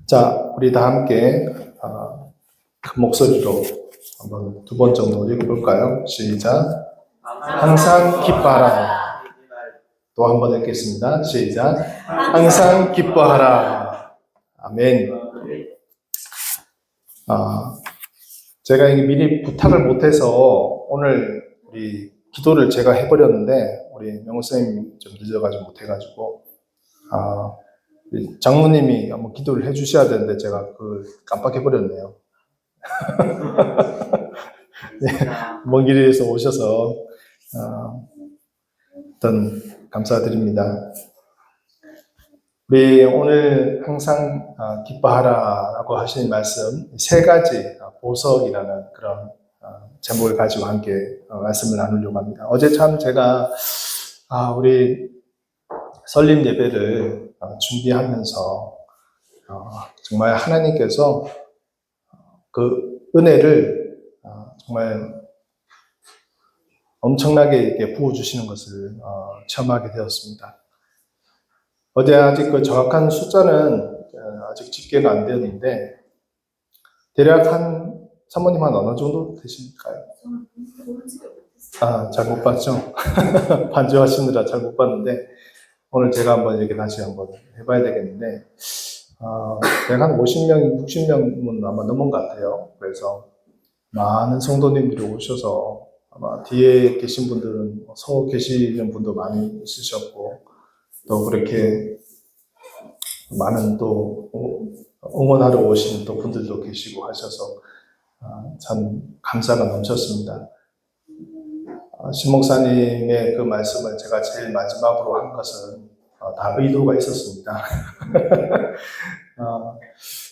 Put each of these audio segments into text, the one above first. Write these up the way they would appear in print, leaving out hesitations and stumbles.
자, 우리 다 함께 큰 목소리로 한번 두 번 정도 읽어볼까요? 시작. 항상 기뻐하라. 또 한 번 읽겠습니다. 시작. 항상 기뻐하라. 아멘. 제가 이게 미리 부탁을 못해서 오늘 우리 기도를 제가 해버렸는데 우리 명호쌤이 좀 늦어가지고 못해가지고 장모님이 한번 기도를 해주셔야 되는데 제가 그걸 깜빡해버렸네요. 네, 먼 길에서 오셔서 어떤 감사드립니다. 우리 오늘 항상 기뻐하라라고 하시는 말씀 세 가지 보석이라는 그런 제목을 가지고 함께 말씀을 나누려고 합니다. 어제 참 제가 우리 설립 예배를 준비하면서 정말 하나님께서 그 은혜를 정말 엄청나게 이렇게 부어주시는 것을 체험하게 되었습니다. 어제 아직 그 정확한 숫자는 아직 집계가 안 되었는데 대략 사모님 한 어느 정도 되실까요? 잘 못 봤죠? 반주하시느라 잘 못 봤는데 오늘 제가 한번 이렇게 다시 한번 해봐야 되겠는데 대략 한 50명, 60명은 아마 넘은 것 같아요. 그래서 많은 성도님들이 오셔서 아마 뒤에 계신 분들은 서 계시는 분도 많이 있으셨고 또 그렇게 많은 또 응원하러 오시는 또 분들도 계시고 하셔서 참 감사가 넘쳤습니다. 신 목사님의 그 말씀을 제가 제일 마지막으로 한 것은 다 의도가 있었습니다.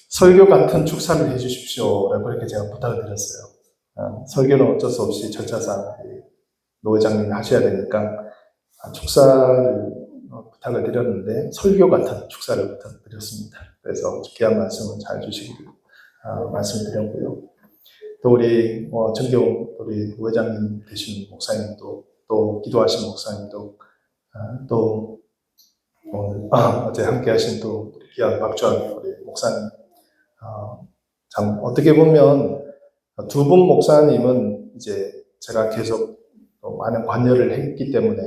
설교 같은 축사를 해주십시오 라고 이렇게 제가 부탁을 드렸어요. 설교는 어쩔 수 없이 절차상 노 회장님이 하셔야 되니까 축사를 부탁을 드렸는데 설교 같은 축사를 부탁드렸습니다. 그래서 귀한 말씀을 잘 주시기를 말씀드렸고요. 또 우리 정경 우리 노 회장님 되시는 목사님도 또 기도하신 목사님도 또 어제 함께 하신 또 귀한 박주환 우리 목사님 참 어떻게 보면 두 분 목사님은 이제 제가 계속 많은 관여를 했기 때문에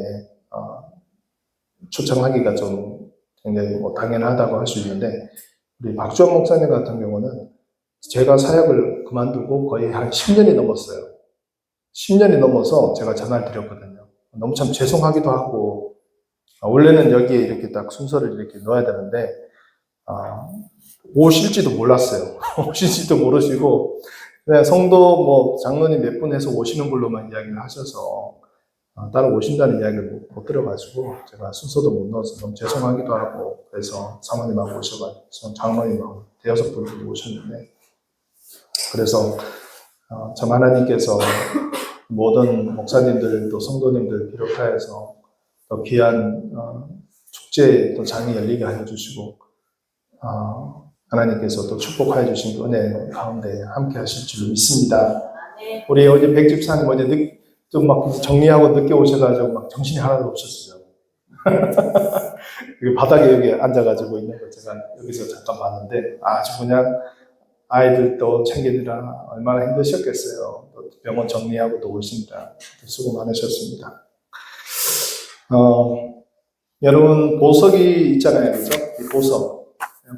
초청하기가 좀 굉장히 당연하다고 할 수 있는데 우리 박주환 목사님 같은 경우는 제가 사역을 그만두고 거의 한 10년이 넘었어요. 10년이 넘어서 제가 전화를 드렸거든요. 너무 참 죄송하기도 하고 원래는 여기에 이렇게 딱 순서를 이렇게 넣어야 되는데 오실지도 몰랐어요. 오실지도 모르시고 그냥 성도 장로님 몇 분 해서 오시는 걸로만 이야기를 하셔서 따로 오신다는 이야기를 못 들어가지고 제가 순서도 못 넣어서 너무 죄송하기도 하고 그래서 사모님하고 오셔가지고 장로님하고 대여섯 분들이 오셨는데 그래서 참 하나님께서 모든 목사님들 또 성도님들 비롯하여서 또 귀한 축제 또 장이 열리게 하여 주시고 하나님께서 또 축복하여 주신 그 은혜 가운데 함께 하실 줄 믿습니다. 우리 어제 백집사님 어제 좀 막 정리하고 늦게 오셔가지고 막 정신이 하나도 없었어요. 바닥에 여기 앉아가지고 있는 거 제가 여기서 잠깐 봤는데 아주 그냥 아이들도 챙기느라 얼마나 힘드셨겠어요. 또 병원 정리하고 또 오시느라 수고 많으셨습니다. 여러분 보석이 있잖아요, 그죠? 이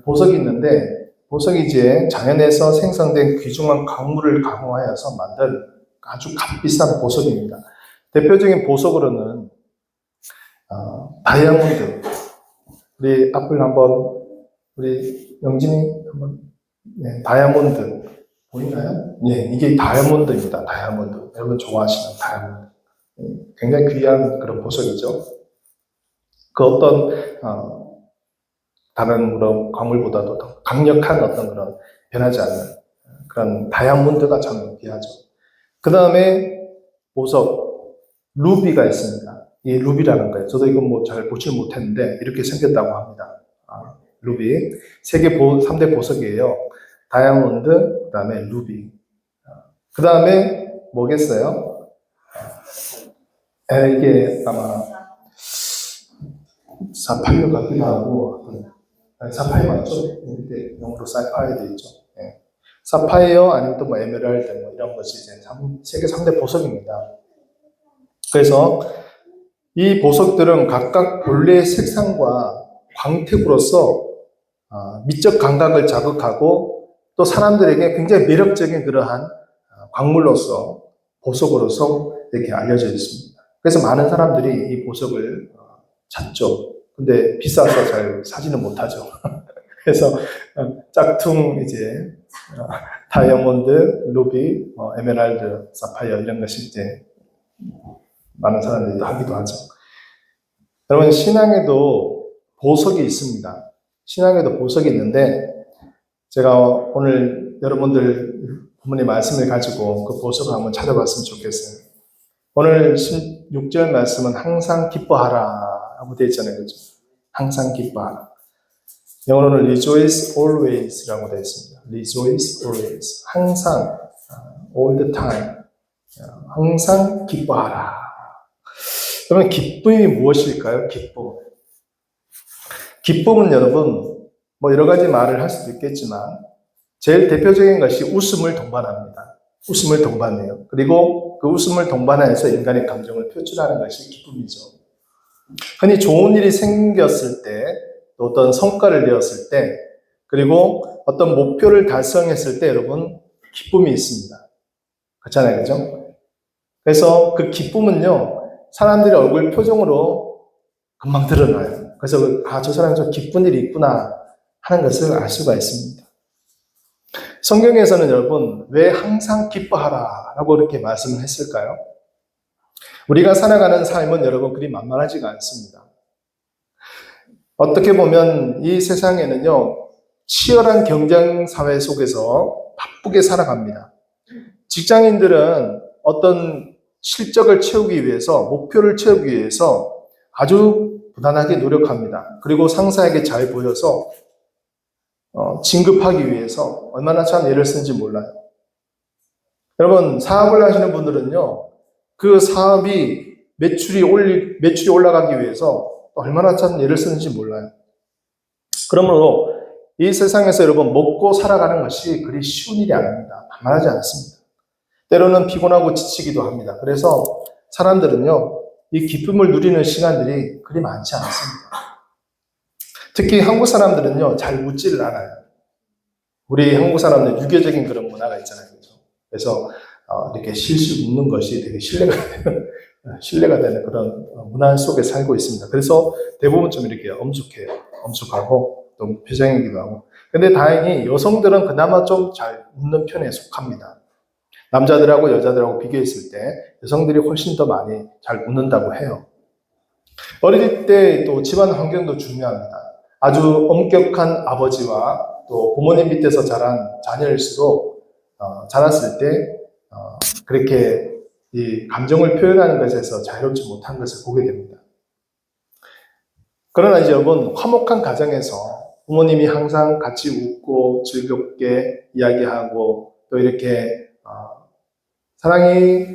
보석이 있는데 보석이 이제 자연에서 생성된 귀중한 광물을 강화하여서 만든 아주 값비싼 보석입니다. 대표적인 보석으로는 다이아몬드. 우리 앞을 한번 우리 영진이 한번 다이아몬드 보이나요? 이게 다이아몬드입니다. 다이아몬드. 여러분 좋아하시는 다이아몬드. 굉장히 귀한 그런 보석이죠. 그 어떤 다른 그런 광물보다도 더 강력한 어떤 그런 변하지 않는 그런 다이아몬드가 참 귀하죠. 그 다음에 보석, 루비가 있습니다. 이 루비라는 거예요. 저도 이건 잘 보질 못했는데 이렇게 생겼다고 합니다. 루비. 세계 3대 보석이에요. 다이아몬드, 그 다음에 루비. 그 다음에 뭐겠어요? 이게 아마 사팔로 같기도 하고 사파이어 맞죠? 근데 영어로 사파이어 돼 있죠. 예. 사파이어 아니면 또 뭐 에메랄드 뭐 이런 것이 이제 세계 3대 보석입니다. 그래서 이 보석들은 각각 본래의 색상과 광택으로서 미적 감각을 자극하고 또 사람들에게 굉장히 매력적인 그러한 광물로서 보석으로서 이렇게 알려져 있습니다. 그래서 많은 사람들이 이 보석을 찾죠. 근데 비싸서 잘 사지는 못하죠. 그래서 짝퉁 이제 다이아몬드, 루비, 에메랄드, 사파이어 이런 것이 이제 많은 사람들이 하기도 하죠. 여러분 신앙에도 보석이 있습니다. 신앙에도 보석이 있는데 제가 오늘 여러분들 부모님 말씀을 가지고 그 보석을 한번 찾아봤으면 좋겠어요. 오늘 16절 말씀은 항상 기뻐하라 라고 되어 있잖아요. 그렇죠? 항상 기뻐하라. 영어로는 rejoice always 라고 되어 있습니다. rejoice always. 항상, all the time. 항상 기뻐하라. 그러면 기쁨이 무엇일까요? 기쁨. 기쁨은 여러분, 뭐 여러 가지 말을 할 수도 있겠지만, 제일 대표적인 것이 웃음을 동반합니다. 웃음을 동반해요. 그리고 그 웃음을 동반해서 인간의 감정을 표출하는 것이 기쁨이죠. 흔히 좋은 일이 생겼을 때, 또 어떤 성과를 내었을 때, 그리고 어떤 목표를 달성했을 때 여러분, 기쁨이 있습니다. 그렇잖아요. 그죠? 그래서 그 기쁨은요, 사람들의 얼굴 표정으로 금방 드러나요. 그래서 저 사람이 좀 기쁜 일이 있구나 하는 것을 알 수가 있습니다. 성경에서는 여러분 왜 항상 기뻐하라 라고 이렇게 말씀을 했을까요? 우리가 살아가는 삶은 여러분 그리 만만하지가 않습니다. 어떻게 보면 이 세상에는요 치열한 경쟁 사회 속에서 바쁘게 살아갑니다. 직장인들은 어떤 실적을 채우기 위해서, 목표를 채우기 위해서 아주 부단하게 노력합니다. 그리고 상사에게 잘 보여서 진급하기 위해서 얼마나 참 애를 쓰는지 몰라요. 여러분, 사업을 하시는 분들은요, 그 사업이 매출이 올라가기 위해서 얼마나 참 애를 쓰는지 몰라요. 그러므로 이 세상에서 여러분, 먹고 살아가는 것이 그리 쉬운 일이 아닙니다. 만만하지 않습니다. 때로는 피곤하고 지치기도 합니다. 그래서 사람들은요, 이 기쁨을 누리는 시간들이 그리 많지 않습니다. 특히 한국 사람들은요, 잘 웃지를 않아요. 우리 한국 사람들 유교적인 그런 문화가 있잖아요. 그렇죠? 그래서 이렇게 실실 웃는 것이 되게 신뢰가 되는 그런 문화 속에 살고 있습니다. 그래서 대부분 좀 이렇게 엄숙해요. 엄숙하고 또 표정이기도 하고. 근데 다행히 여성들은 그나마 좀 잘 웃는 편에 속합니다. 남자들하고 여자들하고 비교했을 때 여성들이 훨씬 더 많이 잘 웃는다고 해요. 어릴 때 또 집안 환경도 중요합니다. 아주 엄격한 아버지와 또 부모님 밑에서 자란 자녀일수록 자랐을 때 그렇게 이 감정을 표현하는 것에서 자유롭지 못한 것을 보게 됩니다. 그러나 이제 여러분 화목한 가정에서 부모님이 항상 같이 웃고 즐겁게 이야기하고 또 이렇게 사랑이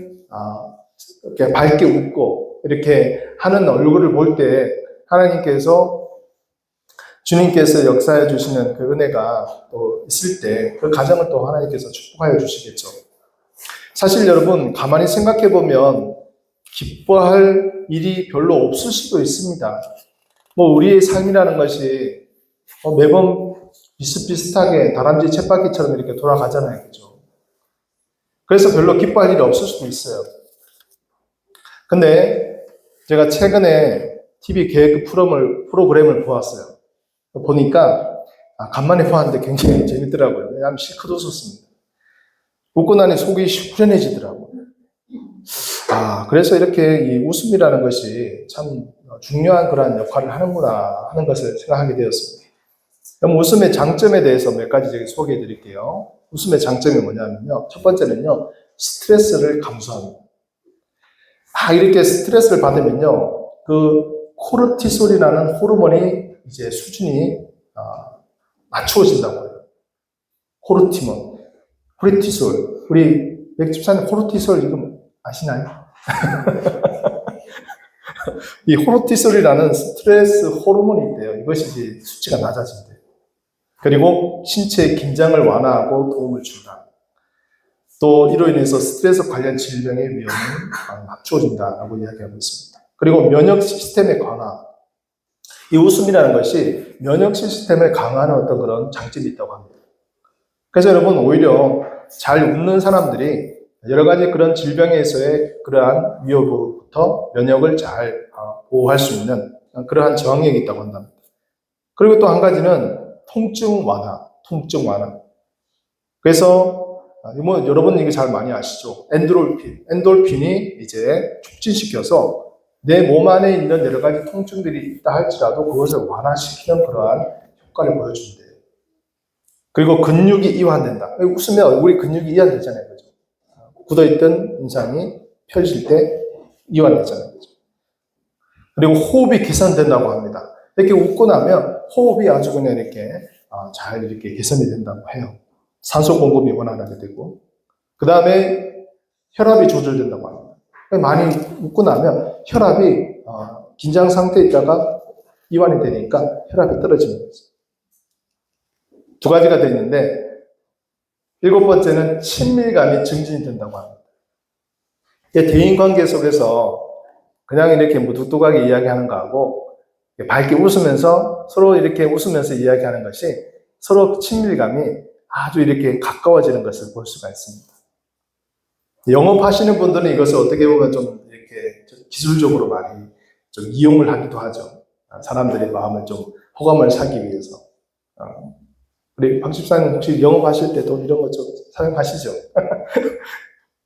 이렇게 밝게 웃고 이렇게 하는 얼굴을 볼 때 하나님께서 주님께서 역사해 주시는 그 은혜가 또 있을 때 그 가정을 또 하나님께서 축복하여 주시겠죠. 사실 여러분 가만히 생각해 보면 기뻐할 일이 별로 없을 수도 있습니다. 뭐 우리의 삶이라는 것이 매번 비슷비슷하게 다람쥐 쳇바퀴처럼 이렇게 돌아가잖아요. 그죠? 그래서 별로 기뻐할 일이 없을 수도 있어요. 근데 제가 최근에 TV 계획 프로그램을 보았어요. 보니까 간만에 보았는데 굉장히 재밌더라고요. 왜냐하면 실컷 웃었습니다. 웃고 나니 속이 시원해지더라고요. 그래서 이렇게 이 웃음이라는 것이 참 중요한 그런 역할을 하는구나 하는 것을 생각하게 되었습니다. 그럼 웃음의 장점에 대해서 몇 가지 제가 소개해 드릴게요. 웃음의 장점이 뭐냐면요. 첫 번째는요, 스트레스를 감소합니다. 이렇게 스트레스를 받으면요, 그 코르티솔이라는 호르몬이 이제 수준이 낮추어진다고 해요. 코르티솔. 우리 맥집사님 코르티솔 이거 아시나요? 이 코르티솔이라는 스트레스 호르몬이 있대요. 이것이 이제 수치가 낮아진대요. 그리고 신체의 긴장을 완화하고 도움을 준다. 또 이로 인해서 스트레스 관련 질병의 위험을 낮춰준다라고 이야기하고 있습니다. 그리고 면역 시스템의 강화. 이 웃음이라는 것이 면역 시스템을 강화하는 어떤 그런 장점이 있다고 합니다. 그래서 여러분, 오히려 잘 웃는 사람들이 여러 가지 그런 질병에서의 그러한 위협으로부터 면역을 잘 보호할 수 있는 그러한 저항력이 있다고 한답니다. 그리고 또 한 가지는 통증 완화. 그래서 뭐 여러분 이거 잘 많이 아시죠? 엔돌핀이 이제 촉진시켜서 내 몸 안에 있는 여러 가지 통증들이 있다 할지라도 그것을 완화시키는 그러한 효과를 보여준대요. 그리고 근육이 이완된다. 웃으면 우리 근육이 이완되잖아요. 그죠? 굳어있던 인상이 펴질 때 이완되잖아요. 그죠? 그리고 호흡이 개선된다고 합니다. 이렇게 웃고 나면 호흡이 아주 그냥 이렇게 잘 이렇게 개선이 된다고 해요. 산소 공급이 원활하게 되고, 그 다음에 혈압이 조절된다고 합니다. 많이 웃고 나면 혈압이 긴장 상태에 있다가 이완이 되니까 혈압이 떨어지는 거죠. 두 가지가 되어 있는데, 7번째는 친밀감이 증진이 된다고 합니다. 대인관계 속에서 그냥 이렇게 무뚝뚝하게 이야기하는 거하고 밝게 웃으면서 서로 이렇게 웃으면서 이야기하는 것이 서로 친밀감이 아주 이렇게 가까워지는 것을 볼 수가 있습니다. 영업하시는 분들은 이것을 어떻게 보면 좀 이렇게 기술적으로 많이 좀 이용을 하기도 하죠. 사람들의 마음을 좀 호감을 사기 위해서. 우리 박 집사님 혹시 영업하실 때도 이런 것 좀 사용하시죠?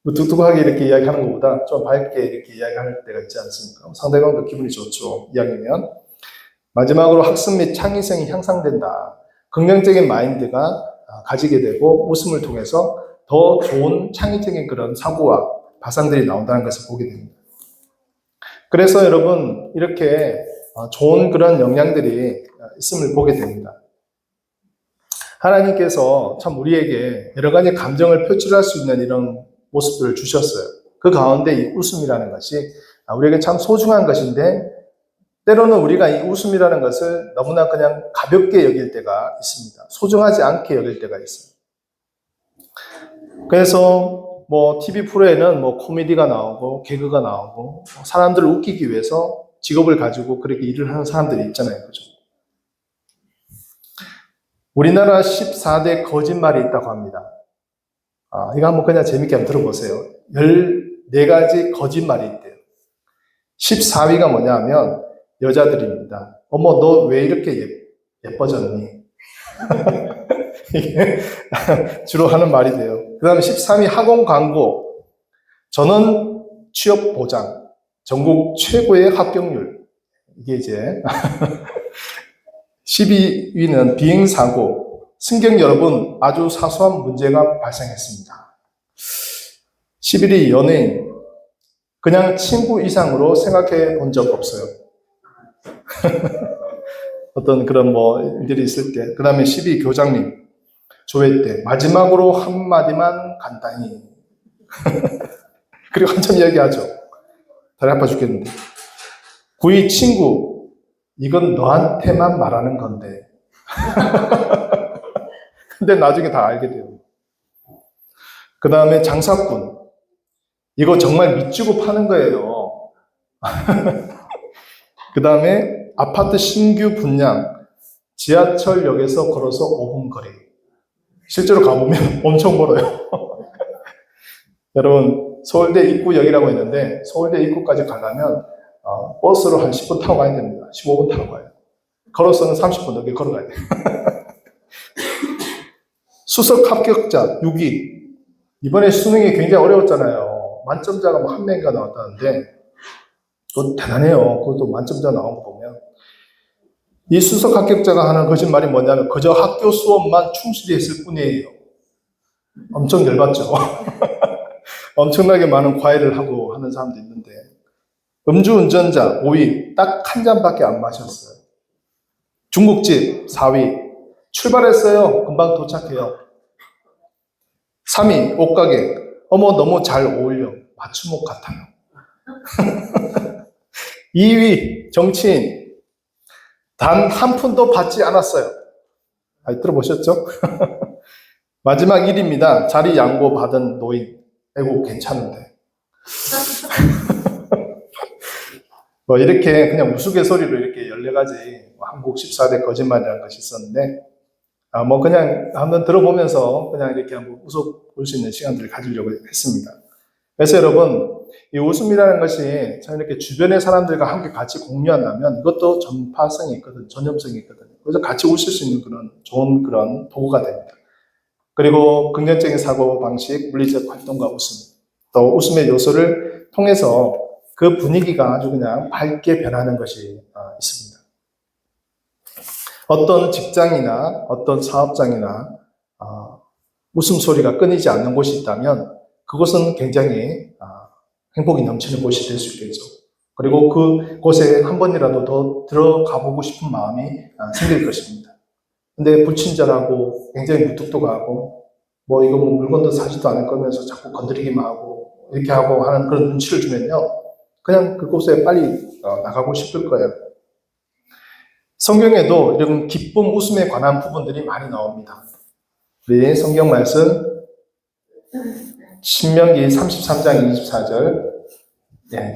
뭐 뚝뚝하게 이렇게 이야기하는 것보다 좀 밝게 이렇게 이야기할 때가 있지 않습니까? 상대방도 기분이 좋죠. 이야기면. 마지막으로 학습 및 창의성이 향상된다. 긍정적인 마인드가 가지게 되고 웃음을 통해서 더 좋은 창의적인 그런 사고와 발상들이 나온다는 것을 보게 됩니다. 그래서 여러분 이렇게 좋은 그런 영향들이 있음을 보게 됩니다. 하나님께서 참 우리에게 여러 가지 감정을 표출할 수 있는 이런 모습들을 주셨어요. 그 가운데 이 웃음이라는 것이 우리에게 참 소중한 것인데 때로는 우리가 이 웃음이라는 것을 너무나 그냥 가볍게 여길 때가 있습니다. 소중하지 않게 여길 때가 있어요. 그래서 뭐 TV 프로에는 뭐 코미디가 나오고 개그가 나오고 사람들을 웃기기 위해서 직업을 가지고 그렇게 일을 하는 사람들이 있잖아요. 그죠? 우리나라 14대 거짓말이 있다고 합니다. 이거 한번 그냥 재밌게 한번 들어보세요. 14가지 거짓말이 있대요. 14위가 뭐냐 하면 여자들입니다. 어머, 너 왜 이렇게 예뻐졌니? 이게 주로 하는 말이 돼요. 그 다음에 13위 학원 광고. 저는 취업 보장. 전국 최고의 합격률. 이게 이제 12위는 비행사고. 승객 여러분, 아주 사소한 문제가 발생했습니다. 11위 연예인. 그냥 친구 이상으로 생각해 본 적 없어요. 어떤 그런 뭐 일들이 있을 때. 그 다음에 12위 교장님. 조회 때. 마지막으로 한마디만 간단히. 그리고 한참 이야기하죠. 다리 아파 죽겠는데. 9위 친구. 이건 너한테만 말하는 건데. 근데 나중에 다 알게 돼요. 그 다음에 장사꾼. 이거 정말 밑주고 파는 거예요. 그 다음에 아파트 신규 분양. 지하철역에서 걸어서 5분 거리. 실제로 가보면 엄청 멀어요. 여러분, 서울대 입구역이라고 있는데 서울대 입구까지 가려면 버스로 한 10분 타고 가야 됩니다. 15분 타고 가요. 걸어서는 30분 넘게 걸어가야 돼요. 수석 합격자 6위. 이번에 수능이 굉장히 어려웠잖아요. 만점자가 뭐 한 명인가 나왔다는데 그것도 대단해요. 그것도 만점자 나온 거 보면. 이 수석 합격자가 하는 거짓말이 뭐냐면 그저 학교 수업만 충실히 했을 뿐이에요. 엄청 열받죠. 엄청나게 많은 과외를 하고 하는 사람도 있는데. 음주운전자 5위. 딱 한 잔밖에 안 마셨어요. 중국집 4위. 출발했어요. 금방 도착해요. 3위. 옷가게. 어머, 너무 잘 어울려. 맞춤옷 같아요. 2위. 정치인. 단 한 푼도 받지 않았어요. 들어보셨죠? 마지막 일입니다. 자리 양보 받은 노인. 아이고, 괜찮은데. 뭐 이렇게 그냥 우스갯소리로 이렇게 14가지 한국 14대 거짓말이라는 것이 있었는데, 뭐 그냥 한번 들어보면서 그냥 이렇게 한번 웃어볼 수 있는 시간들을 가지려고 했습니다. 그래서 여러분, 이 웃음이라는 것이 참 이렇게 주변의 사람들과 함께 같이 공유한다면 이것도 전파성이 있거든, 전염성이 있거든요. 그래서 같이 웃을 수 있는 그런 좋은 그런 도구가 됩니다. 그리고 긍정적인 사고 방식, 물리적 활동과 웃음, 또 웃음의 요소를 통해서 그 분위기가 아주 그냥 밝게 변하는 것이 있습니다. 어떤 직장이나 어떤 사업장이나 웃음소리가 끊이지 않는 곳이 있다면 그곳은 굉장히 행복이 넘치는 곳이 될 수 있겠죠. 그리고 그곳에 한 번이라도 더 들어가 보고 싶은 마음이 생길 것입니다. 근데 불친절하고 굉장히 무뚝뚝하고 뭐 이거 뭐 물건도 사지도 않을 거면서 자꾸 건드리기만 하고 이렇게 하고 하는 그런 눈치를 주면요, 그냥 그곳에 빨리 나가고 싶을 거예요. 성경에도 이런 기쁨, 웃음에 관한 부분들이 많이 나옵니다. 우리 성경 말씀 신명기 33장 24절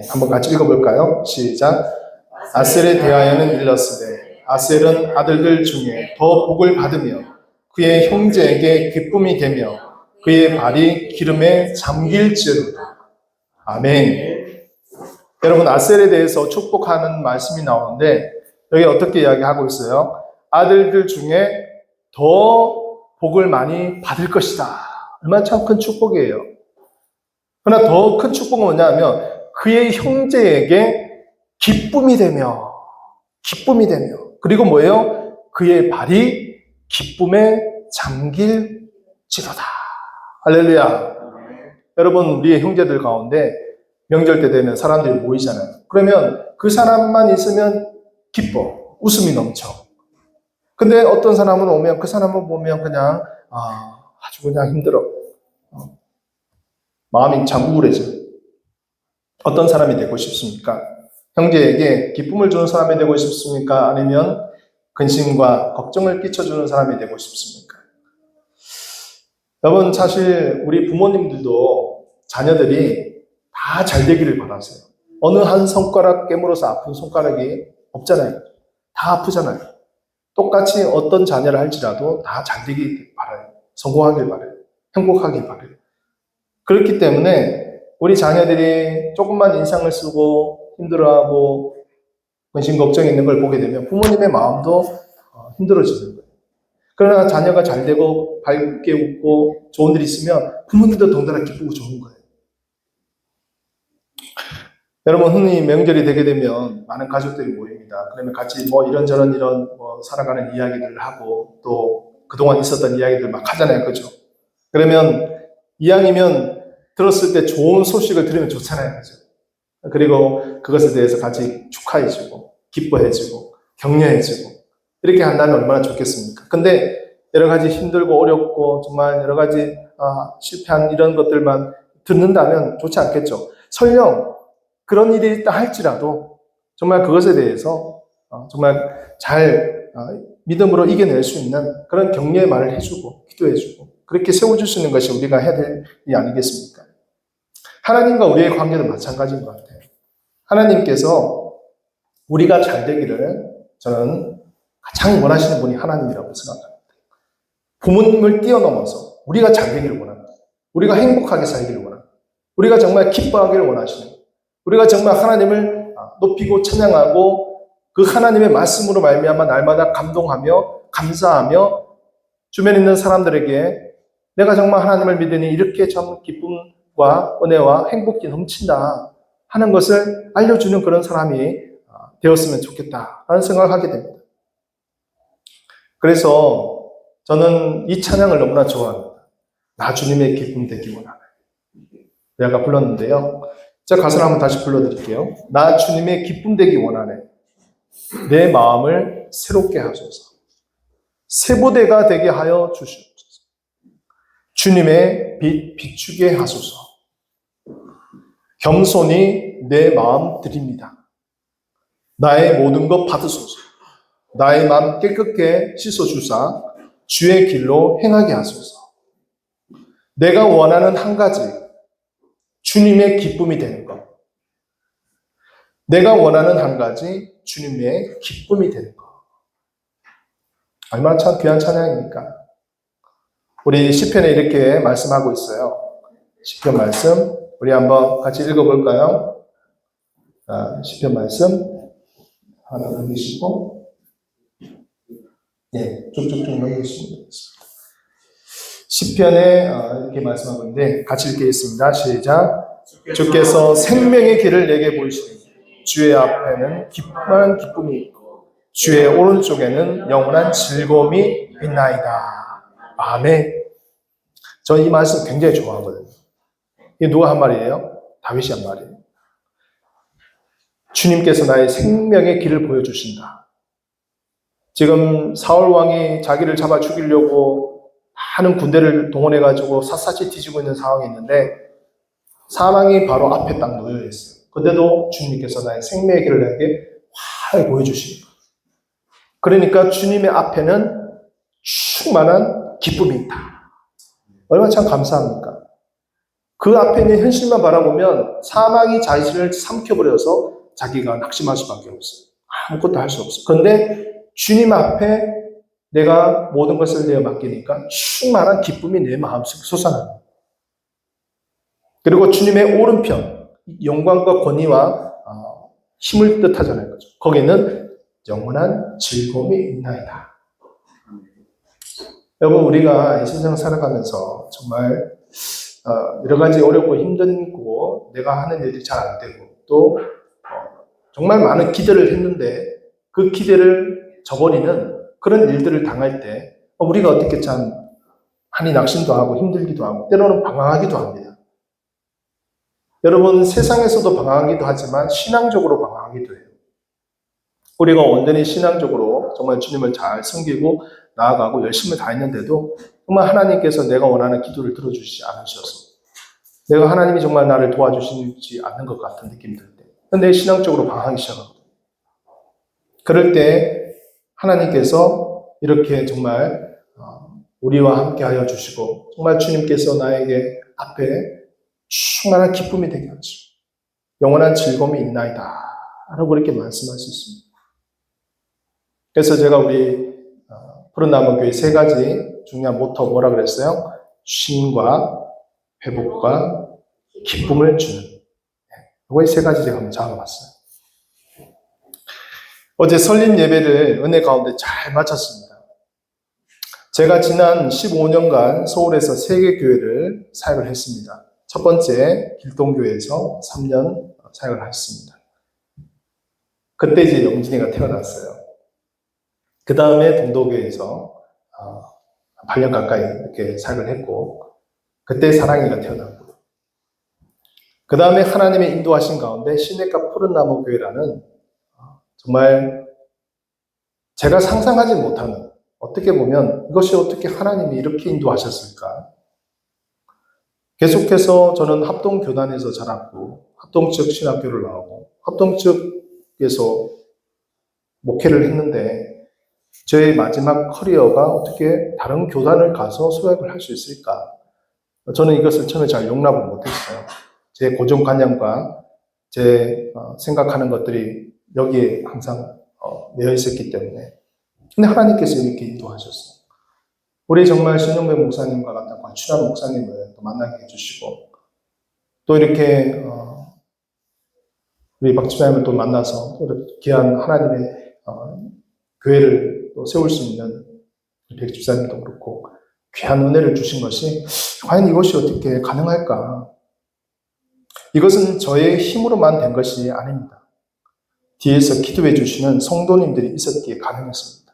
한번 같이 읽어볼까요? 시작. 아셀에 대하여는 일렀으되 아셀은 아들들 중에 더 복을 받으며 그의 형제에게 기쁨이 되며 그의 발이 기름에 잠길지로다. 아멘. 여러분, 아셀에 대해서 축복하는 말씀이 나오는데 여기 어떻게 이야기하고 있어요? 아들들 중에 더 복을 많이 받을 것이다. 얼마나 참 큰 축복이에요. 그러나 더 큰 축복은 뭐냐면 그의 형제에게 기쁨이 되며 그리고 뭐예요? 그의 발이 기쁨에 잠길지로다. 할렐루야. 여러분, 우리의 형제들 가운데 명절 때 되면 사람들이 모이잖아요. 그러면 그 사람만 있으면 기뻐, 웃음이 넘쳐. 근데 어떤 사람은 오면 그 사람을 보면 그냥 아주 그냥 힘들어. 마음이 참 우울해져. 어떤 사람이 되고 싶습니까? 형제에게 기쁨을 주는 사람이 되고 싶습니까? 아니면 근심과 걱정을 끼쳐주는 사람이 되고 싶습니까? 여러분, 사실 우리 부모님들도 자녀들이 다 잘 되기를 바라세요. 어느 한 손가락 깨물어서 아픈 손가락이 없잖아요. 다 아프잖아요. 똑같이 어떤 자녀를 할지라도 다 잘 되길 바라요. 성공하길 바라요. 행복하길 바라요. 그렇기 때문에 우리 자녀들이 조금만 인상을 쓰고 힘들어하고 근심 걱정이 있는 걸 보게 되면 부모님의 마음도 힘들어지는 거예요. 그러나 자녀가 잘 되고 밝게 웃고 좋은 일 있으면 부모님도 동달아 기쁘고 좋은 거예요. 여러분, 흔히 명절이 되게 되면 많은 가족들이 모입니다. 그러면 같이 뭐 이런저런 살아가는 이야기들을 하고 또 그동안 있었던 이야기들 막 하잖아요. 그죠? 그러면 이왕이면 들었을 때 좋은 소식을 들으면 좋잖아요. 그죠? 그리고 그것에 대해서 같이 축하해주고 기뻐해주고 격려해주고 이렇게 한다면 얼마나 좋겠습니까? 근데 여러 가지 힘들고 어렵고 정말 여러 가지 실패한 이런 것들만 듣는다면 좋지 않겠죠. 설령 그런 일이 있다 할지라도 정말 그것에 대해서 정말 잘 믿음으로 이겨낼 수 있는 그런 격려의 말을 해주고 기도해주고 그렇게 세워줄 수 있는 것이 우리가 해야 될 일이 아니겠습니까? 하나님과 우리의 관계도 마찬가지인 것 같아요. 하나님께서 우리가 잘 되기를 저는 가장 원하시는 분이 하나님이라고 생각합니다. 부모님을 뛰어넘어서 우리가 잘 되기를 원합니다. 우리가 행복하게 살기를 원합니다. 우리가 정말 기뻐하기를 원하시는 거예요. 우리가 정말 하나님을 높이고 찬양하고 그 하나님의 말씀으로 말미암아 날마다 감동하며 감사하며 주변에 있는 사람들에게 내가 정말 하나님을 믿으니 이렇게 참 기쁨과 은혜와 행복이 넘친다 하는 것을 알려주는 그런 사람이 되었으면 좋겠다라는 생각을 하게 됩니다. 그래서 저는 이 찬양을 너무나 좋아합니다. 나 주님의 기쁨 되기 원하네. 내가 불렀는데요. 제가 가사를 한번 다시 불러드릴게요. 나 주님의 기쁨 되기 원하네. 내 마음을 새롭게 하소서. 세보대가 되게 하여 주시옵소서. 주님의 빛 비추게 하소서. 겸손히 내 마음 드립니다. 나의 모든 것 받으소서. 나의 마음 깨끗게 씻어주사 주의 길로 행하게 하소서. 내가 원하는 한 가지, 주님의 기쁨이 되는 것. 내가 원하는 한 가지, 주님의 기쁨이 되는 것. 얼마나 참 귀한 찬양입니까? 우리 시편에 이렇게 말씀하고 있어요. 시편 말씀 우리 한번 같이 읽어볼까요? 시편 말씀 하나 넘기시고 쭉쭉쭉 넘기시면 되겠습니다. 시편에 이렇게 말씀하고 있는데 같이 읽겠습니다. 시작. 주께서 생명의 길을 내게 보이시니 주의 앞에는 기뻐하는 기쁨이 있고 주의 오른쪽에는 영원한 즐거움이 있나이다. 아멘. 저 이 말씀 굉장히 좋아하거든요. 이게 누가 한 말이에요? 다윗이 한 말이에요. 주님께서 나의 생명의 길을 보여주신다. 지금 사울 왕이 자기를 잡아 죽이려고 많은 군대를 동원해가지고 샅샅이 뒤지고 있는 상황이 있는데 사망이 바로 앞에 딱 놓여 있어요. 근데도 주님께서 나의 생명의 길을 내게 환하게 보여주십니다. 그러니까 주님의 앞에는 충만한 기쁨이 있다. 얼마나 참 감사합니까? 그 앞에 있는 현실만 바라보면 사망이 자신을 삼켜버려서 자기가 낙심할 수밖에 없어요. 아무것도 할 수 없어요. 그런데 주님 앞에 내가 모든 것을 내어 맡기니까 충만한 기쁨이 내 마음속에 솟아납니다. 그리고 주님의 오른편, 영광과 권위와 힘을 뜻하잖아요. 거기는 영원한 즐거움이 있나이다. 여러분, 우리가 이 세상 살아가면서 정말 여러 가지 어렵고 힘들고 내가 하는 일이 잘 안 되고 또 정말 많은 기대를 했는데 그 기대를 저버리는 그런 일들을 당할 때 우리가 어떻게 참 많이 낙심도 하고 힘들기도 하고 때로는 방황하기도 합니다. 여러분, 세상에서도 방황하기도 하지만 신앙적으로 방황하기도 해요. 우리가 온전히 신앙적으로 정말 주님을 잘 섬기고 나아가고 열심히 다했는데도 정말 하나님께서 내가 원하는 기도를 들어주시지 않으셔서 내가 하나님이 정말 나를 도와주시지 않는 것 같은 느낌이 들 때 내 신앙적으로 방황하기 시작합니다. 그럴 때 하나님께서 이렇게 정말 우리와 함께 하여 주시고 정말 주님께서 나에게 앞에 충만한 기쁨이 되게 하시고 영원한 즐거움이 있나이다 라고 이렇게 말씀할 수 있습니다. 그래서 제가 우리 푸른나무 교회 3가지 중요한 모토 뭐라 그랬어요? 쉼과 회복과 기쁨을 주는. 이거 3가지 제가 한번 잡아봤어요. 어제 설립 예배를 은혜 가운데 잘 마쳤습니다. 제가 지난 15년간 서울에서 3개 교회를 사역을 했습니다. 첫 번째 길동교회에서 3년 사역을 했습니다. 그때 이제 영진이가 태어났어요. 그 다음에 동도교회에서 8년 가까이 이렇게 사역을 했고 그때 사랑이가 태어났고 그 다음에 하나님의 인도하신 가운데 시내가 푸른나무 교회라는 정말 제가 상상하지 못하는 어떻게 보면 이것이 어떻게 하나님이 이렇게 인도하셨을까? 계속해서 저는 합동교단에서 자랐고 합동측 신학교를 나오고 합동측에서 목회를 했는데 저의 마지막 커리어가 어떻게 다른 교단을 가서 수업을 할 수 있을까? 저는 이것을 처음에 잘 용납을 못했어요. 제 고정관념과 제 생각하는 것들이 여기에 항상 매여 있었기 때문에. 근데 하나님께서 이렇게 인도하셨어요. 우리 정말 신용배 목사님과 같은 관출한 목사님을 또 만나게 해주시고 또 이렇게 우리 박집사님을 또 만나서 또 귀한 하나님의 교회를 또 세울 수 있는 백집사님도 그렇고 귀한 은혜를 주신 것이 과연 이것이 어떻게 가능할까? 이것은 저의 힘으로만 된 것이 아닙니다. 뒤에서 기도해 주시는 성도님들이 있었기에 가능했습니다.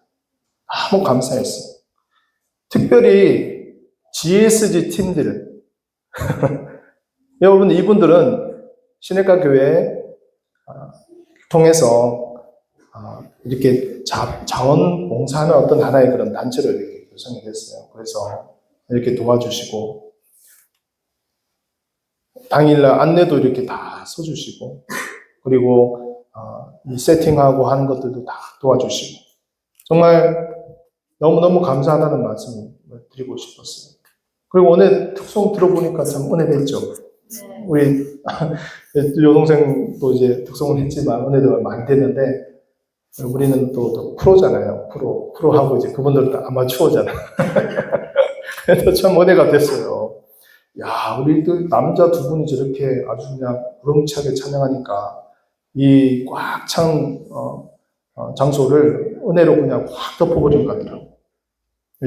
너무 감사했어요. 특별히 GSG 팀들 여러분 이분들은 시내가 교회 통해서 이렇게 자원봉사하는 어떤 하나의 그런 단체를 이렇게 구성이 됐어요. 그래서 이렇게 도와주시고 당일날 안내도 이렇게 다 써주시고 그리고 이 세팅하고 하는 것들도 다 도와주시고 정말 너무너무 감사하다는 말씀을 드리고 싶었어요. 그리고 오늘 특송 들어보니까 참 은혜됐죠. 우리 여동생도 이제 특송을 했지만 은혜도 많이 됐는데 우리는 또 프로잖아요. 프로하고 이제 그분들도 아마추어잖아요. 그래서 참 은혜가 됐어요. 야, 우리 또 남자 두 분이 저렇게 아주 그냥 우렁차게 찬양하니까 이 꽉 찬 장소를 은혜로 그냥 확 덮어버린 것 같더라고요.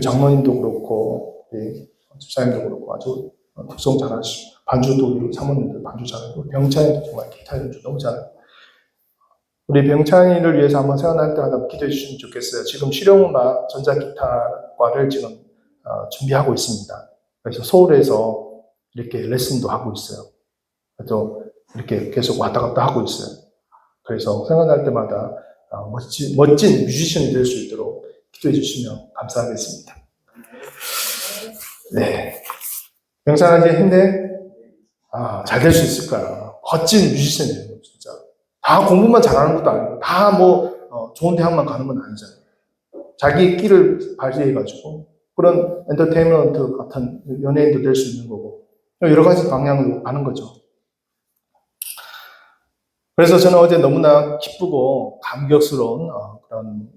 장로님도 그렇고, 집사님도 그렇고 아주 특성 잘하시고, 반주도 우리 사모님들 반주 잘하고, 병찬이도 정말 기타 연주 너무 잘하고. 우리 병찬이를 위해서 한번 생각날 때마다 기도해 주시면 좋겠어요. 지금 실용음악 전자기타과를 지금 준비하고 있습니다. 그래서 서울에서 이렇게 레슨도 하고 있어요. 또 이렇게 계속 왔다 갔다 하고 있어요. 그래서 생각날 때마다 멋진 뮤지션이 될 수 있도록 기도해 주시면 감사하겠습니다. 네. 병찬아 이제 힘내? 잘 될 수 있을 거야. 멋진 뮤지션이에요, 진짜. 다 공부만 잘하는 것도 아니고, 다 좋은 대학만 가는 건 아니잖아요. 자기 끼를 발휘해가지고, 그런 엔터테인먼트 같은 연예인도 될 수 있는 거고, 여러 가지 방향으로 가는 거죠. 그래서 저는 어제 너무나 기쁘고 감격스러운 그런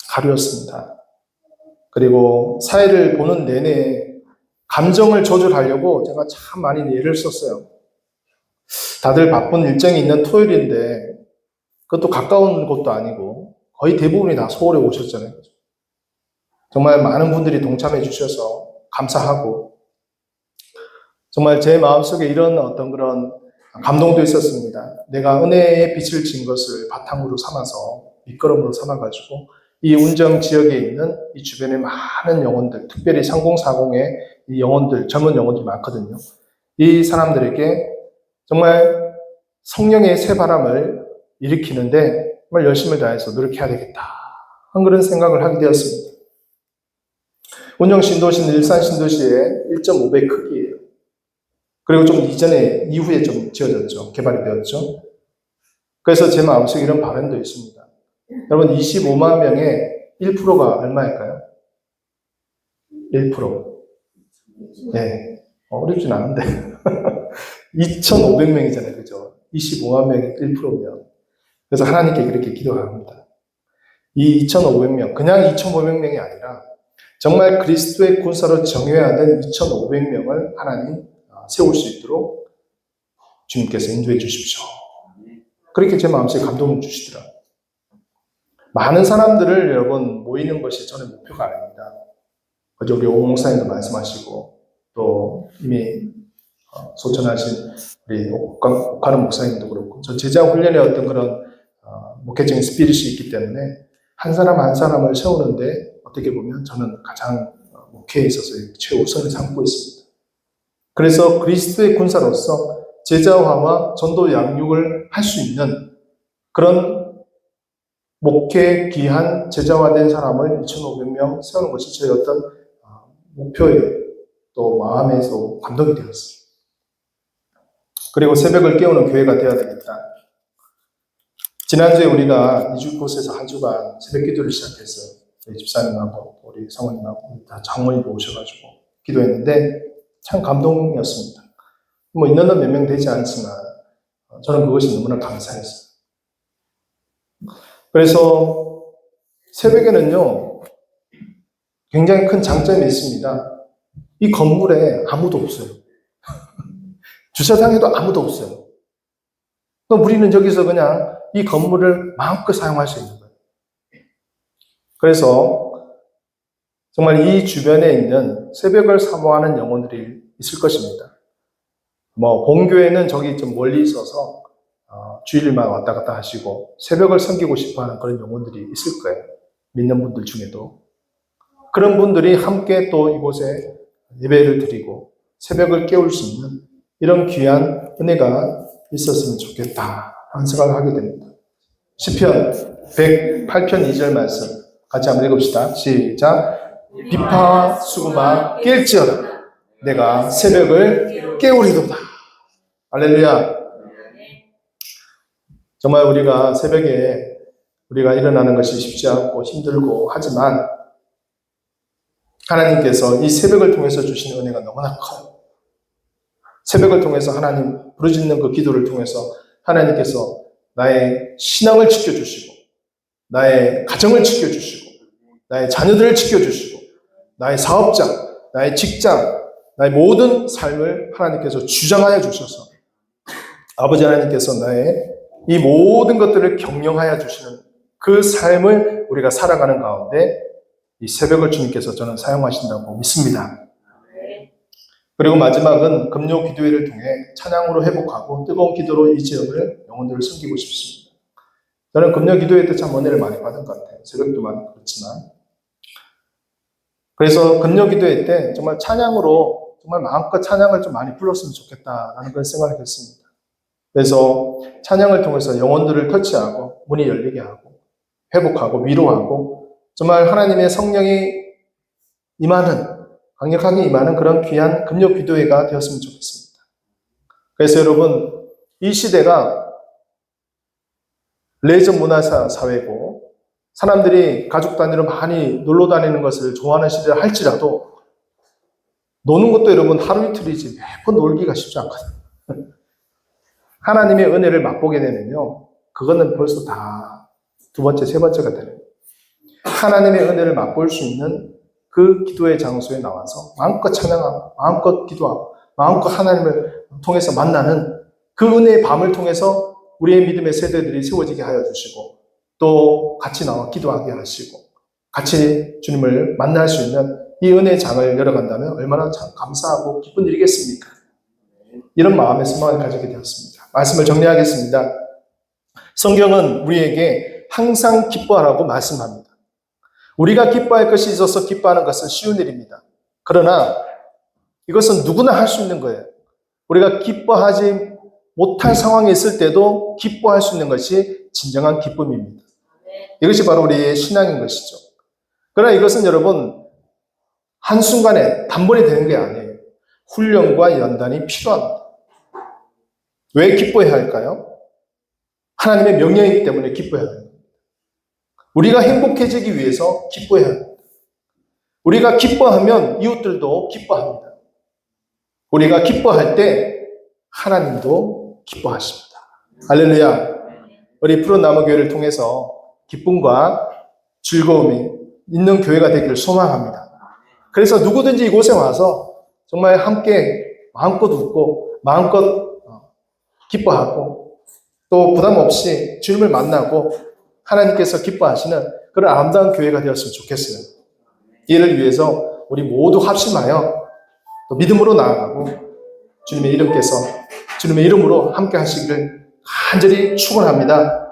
하루였습니다. 그리고 사회를 보는 내내 감정을 조절하려고 제가 참 많이 예를 썼어요. 다들 바쁜 일정이 있는 토요일인데 그것도 가까운 곳도 아니고 거의 대부분이 다 서울에 오셨잖아요. 정말 많은 분들이 동참해 주셔서 감사하고 정말 제 마음속에 이런 어떤 그런 감동도 있었습니다. 내가 은혜의 빛을 진 것을 바탕으로 삼아서 밑거름으로 삼아가지고 이 운정 지역에 있는 이 주변의 많은 영혼들, 특별히 3040의 이 영혼들, 젊은 영혼들이 많거든요. 이 사람들에게 정말 성령의 새바람을 일으키는데 정말 열심을 다해서 노력해야 되겠다. 한 그런 생각을 하게 되었습니다. 운정 신도시는 일산 신도시의 1.5배 크기예요. 그리고 좀 이후에 좀 지어졌죠. 개발이 되었죠. 그래서 제 마음속에 이런 바람도 있습니다. 여러분, 25만 명의 1%가 얼마일까요? 1%. 네. 어렵진 않은데. 2,500명이잖아요. 그죠? 25만 명이 1%면. 그래서 하나님께 그렇게 기도합니다. 이 2,500명, 그냥 2,500명이 아니라 정말 그리스도의 군사로 정해야 된 2,500명을 하나님 세울 수 있도록 주님께서 인도해 주십시오. 그렇게 제 마음속에 감동을 주시더라고요. 많은 사람들을 여러분 모이는 것이 저는 목표가 아닙니다. 어제 우리 오 목사님도 말씀하시고 또 이미 소천하신 우리 옥하는 목사님도 그렇고 저 제자 훈련의 어떤 그런 목회적인 스피릿이 있기 때문에 한 사람 한 사람을 세우는데 어떻게 보면 저는 가장 목회에 있어서 최우선을 삼고 있습니다. 그래서 그리스도의 군사로서 제자화와 전도 양육을 할 수 있는 그런 목회 귀한 제자화된 사람을 2,500명 세우는 것이 제 어떤 목표예요. 또 마음에서 감동이 되었어요. 그리고 새벽을 깨우는 교회가 되어야 되겠다. 지난주에 우리가 이주곳에서 한 주간 새벽 기도를 시작했어요. 우리 집사님하고 우리 사모님하고 다 장모님도 오셔가지고 기도했는데 참 감동이었습니다. 인원은 몇 명 되지 않지만 저는 그것이 너무나 감사했어요. 그래서 새벽에는요 굉장히 큰 장점이 있습니다. 이 건물에 아무도 없어요. 주차장에도 아무도 없어요. 우리는 여기서 그냥 이 건물을 마음껏 사용할 수 있는 거예요. 그래서 정말 이 주변에 있는 새벽을 사모하는 영혼들이 있을 것입니다. 본교회는 저기 좀 멀리 있어서 주일만 왔다 갔다 하시고 새벽을 섬기고 싶어하는 그런 영혼들이 있을 거예요. 믿는 분들 중에도. 그런 분들이 함께 또 이곳에 예배를 드리고 새벽을 깨울 수 있는 이런 귀한 은혜가 있었으면 좋겠다 하는 생각을 하게 됩니다. 시편 108편 2절 말씀 같이 한번 읽읍시다. 시작. 비파와 수구마 깰지어다. 내가 새벽을 깨우리도다. 할렐루야. 정말 우리가 새벽에 우리가 일어나는 것이 쉽지 않고 힘들고 하지만 하나님께서 이 새벽을 통해서 주신 은혜가 너무나 커요. 새벽을 통해서 하나님 부르짖는 그 기도를 통해서 하나님께서 나의 신앙을 지켜주시고, 나의 가정을 지켜주시고, 나의 자녀들을 지켜주시고, 나의 사업장, 나의 직장, 나의 모든 삶을 하나님께서 주장하여 주셔서 아버지 하나님께서 나의 이 모든 것들을 경영하여 주시는 그 삶을 우리가 살아가는 가운데 이 새벽을 주님께서 저는 사용하신다고 믿습니다. 그리고 마지막은 금요 기도회를 통해 찬양으로 회복하고 뜨거운 기도로 이 지역을 영혼들을 섬기고 싶습니다. 저는 금요 기도회 때 참 은혜를 많이 받은 것 같아요. 새벽도 많이 그렇지만. 그래서 금요 기도회 때 정말 찬양으로 정말 마음껏 찬양을 좀 많이 불렀으면 좋겠다라는 그런 생각을 했습니다. 그래서 찬양을 통해서 영혼들을 터치하고 문이 열리게 하고 회복하고 위로하고 정말 하나님의 성령이 임하는, 강력하게 임하는 그런 귀한 금요 기도회가 되었으면 좋겠습니다. 그래서 여러분, 이 시대가 레저 문화 사회고 사람들이 가족 단위로 많이 놀러 다니는 것을 좋아하는 시대라 할지라도 노는 것도 여러분 하루 이틀이지 매번 놀기가 쉽지 않거든요. 하나님의 은혜를 맛보게 되면요, 그거는 벌써 다 두 번째, 세 번째가 되는 거예요. 하나님의 은혜를 맛볼 수 있는 그 기도의 장소에 나와서 마음껏 찬양하고 마음껏 기도하고 마음껏 하나님을 통해서 만나는 그 은혜의 밤을 통해서 우리의 믿음의 세대들이 세워지게 하여 주시고 또 같이 나와 기도하게 하시고 같이 주님을 만날 수 있는 이 은혜의 장을 열어간다면 얼마나 참 감사하고 기쁜 일이겠습니까? 이런 마음의 소망을 가지게 되었습니다. 말씀을 정리하겠습니다. 성경은 우리에게 항상 기뻐하라고 말씀합니다. 우리가 기뻐할 것이 있어서 기뻐하는 것은 쉬운 일입니다. 그러나 이것은 누구나 할 수 있는 거예요. 우리가 기뻐하지 못할 상황에 있을 때도 기뻐할 수 있는 것이 진정한 기쁨입니다. 이것이 바로 우리의 신앙인 것이죠. 그러나 이것은 여러분 한순간에 단번에 되는 게 아니에요. 훈련과 연단이 필요합니다. 왜 기뻐해야 할까요? 하나님의 명령이기 때문에 기뻐해야 합니다. 우리가 행복해지기 위해서 기뻐해야 합니다. 우리가 기뻐하면 이웃들도 기뻐합니다. 우리가 기뻐할 때 하나님도 기뻐하십니다. 할렐루야. 우리 푸른 나무 교회를 통해서 기쁨과 즐거움이 있는 교회가 되기를 소망합니다. 그래서 누구든지 이곳에 와서 정말 함께 마음껏 웃고 마음껏 기뻐하고 또 부담 없이 주님을 만나고 하나님께서 기뻐하시는 그런 아름다운 교회가 되었으면 좋겠어요. 이를 위해서 우리 모두 합심하여 또 믿음으로 나아가고 주님의 이름으로 함께 하시기를 간절히 축원합니다.